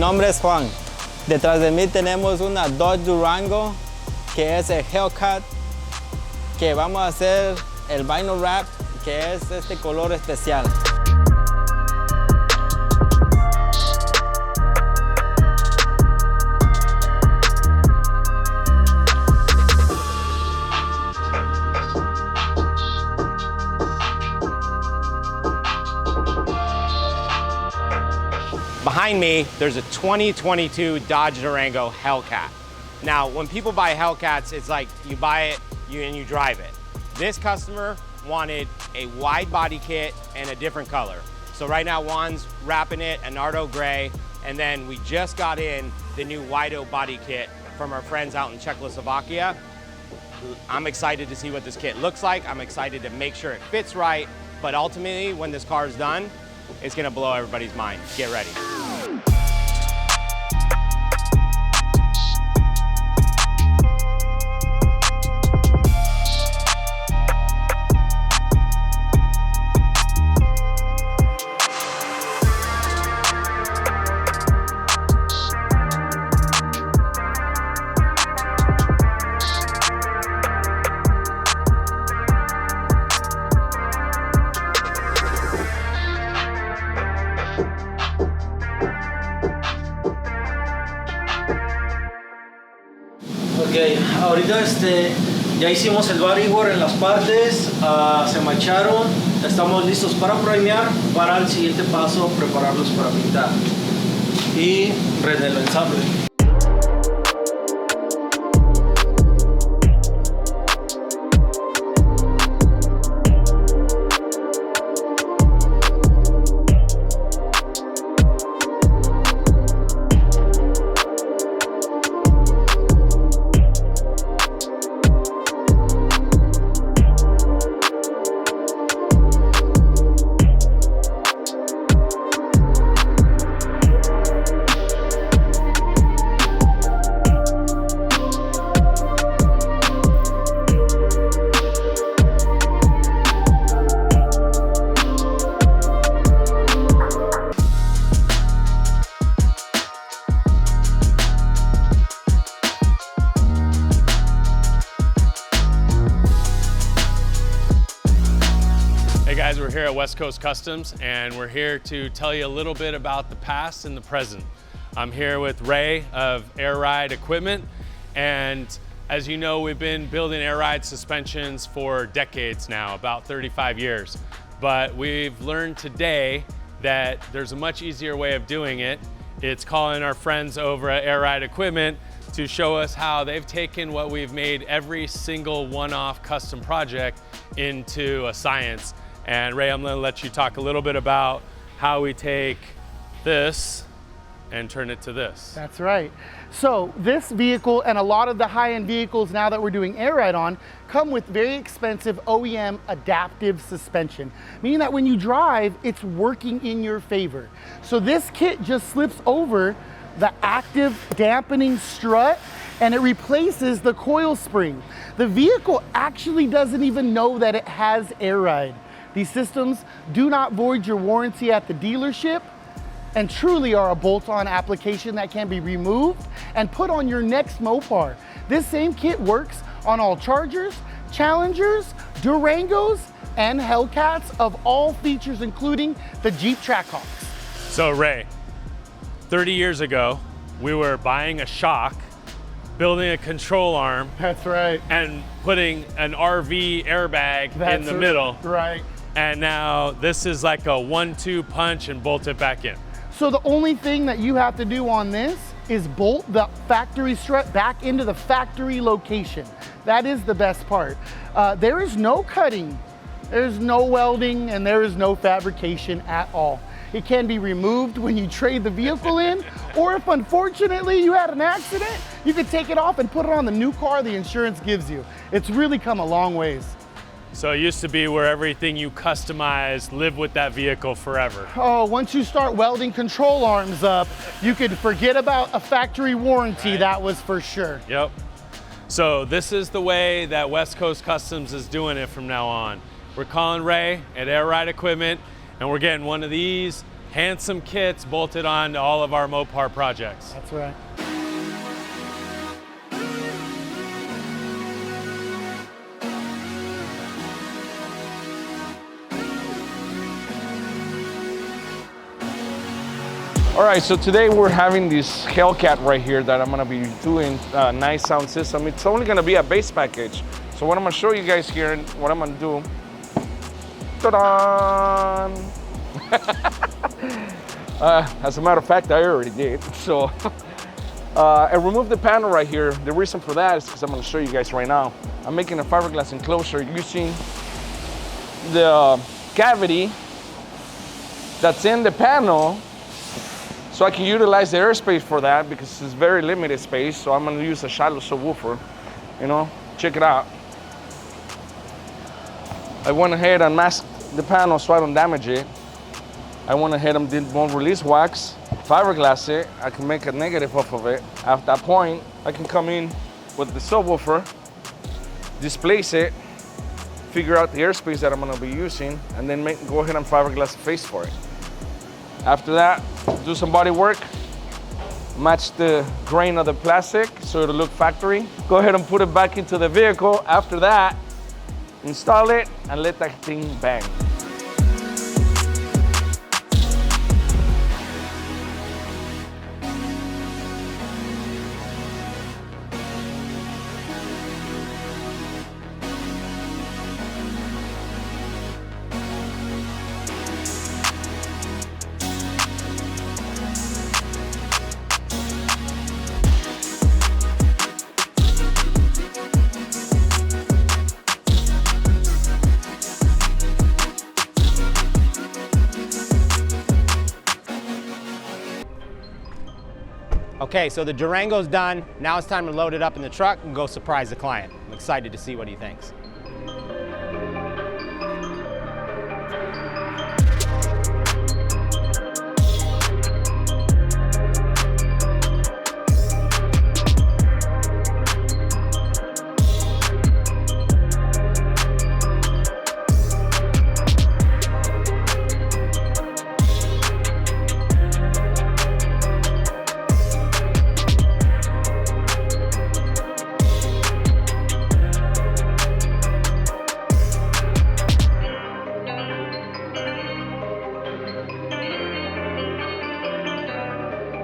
nombre es Juan. Detrás de mí tenemos una Dodge Durango, que es el Hellcat, que vamos a hacer el vinyl wrap, que es este color especial. Behind me, there's a 2022 Dodge Durango Hellcat. Now, when people buy Hellcats, it's like you buy it and you drive it. This customer wanted a wide body kit and a different color. So right now, Juan's wrapping it a Nardo gray, and then we just got in the new Widebody kit from our friends out in Czechoslovakia. I'm excited to see what this kit looks like. I'm excited to make sure it fits right, but ultimately, when this car is done, it's gonna blow everybody's mind. Get ready. Ok, ahorita ya hicimos el bodywork en las partes, se macharon, estamos listos para primear, para el siguiente paso prepararlos para pintar y el ensamble. Hey guys, we're here at West Coast Customs and we're here to tell you a little bit about the past and the present. I'm here with Ray of Air Ride Equipment, and as you know, we've been building air ride suspensions for decades now, about 35 years. But we've learned today that there's a much easier way of doing it. It's calling our friends over at Air Ride Equipment to show us how they've taken what we've made every single one-off custom project into a science. And Ray, I'm gonna let you talk a little bit about how we take this and turn it to this. That's right. So this vehicle and a lot of the high-end vehicles now that we're doing air ride on come with very expensive OEM adaptive suspension, meaning that when you drive, it's working in your favor. So this kit just slips over the active dampening strut and it replaces the coil spring. The vehicle actually doesn't even know that it has air ride. These systems do not void your warranty at the dealership and truly are a bolt-on application that can be removed and put on your next Mopar. This same kit works on all Chargers, Challengers, Durangos, and Hellcats of all features, including the Jeep Trackhawks. So Ray, 30 years ago, we were buying a shock, building a control arm. That's right. And putting an RV airbag in the middle. Right. And now this is like a 1-2 punch and bolt it back in. So the only thing that you have to do on this is bolt the factory strut back into the factory location. That is the best part. There is no cutting, there's no welding, and there is no fabrication at all. It can be removed when you trade the vehicle in, or if unfortunately you had an accident, you could take it off and put it on the new car the insurance gives you. It's really come a long ways. So it used to be where everything you customized lived with that vehicle forever. Oh, once you start welding control arms up, you could forget about a factory warranty, right. That was for sure. Yep. So this is the way that West Coast Customs is doing it from now on. We're calling Ray at Air Ride Equipment, and we're getting one of these handsome kits bolted on to all of our Mopar projects. That's right. All right, so today we're having this Hellcat right here that I'm gonna be doing a nice sound system. It's only gonna be a base package. So what I'm gonna show you guys here, and what I'm gonna do, ta-da! As a matter of fact, I already did. So I removed the panel right here. The reason for that is because I'm gonna show you guys right now. I'm making a fiberglass enclosure using the cavity that's in the panel, so I can utilize the airspace for that because it's very limited space. So I'm gonna use a shallow subwoofer, you know, check it out. I went ahead and masked the panel so I don't damage it. I went ahead and did more release wax, fiberglass it. I can make a negative off of it. At that point, I can come in with the subwoofer, displace it, figure out the airspace that I'm gonna be using, and then go ahead and fiberglass the face for it. After that, do some body work, match the grain of the plastic so it'll look factory. Go ahead and put it back into the vehicle. After that, install it and let that thing bang. Okay, so the Durango's done. Now it's time to load it up in the truck and go surprise the client. I'm excited to see what he thinks.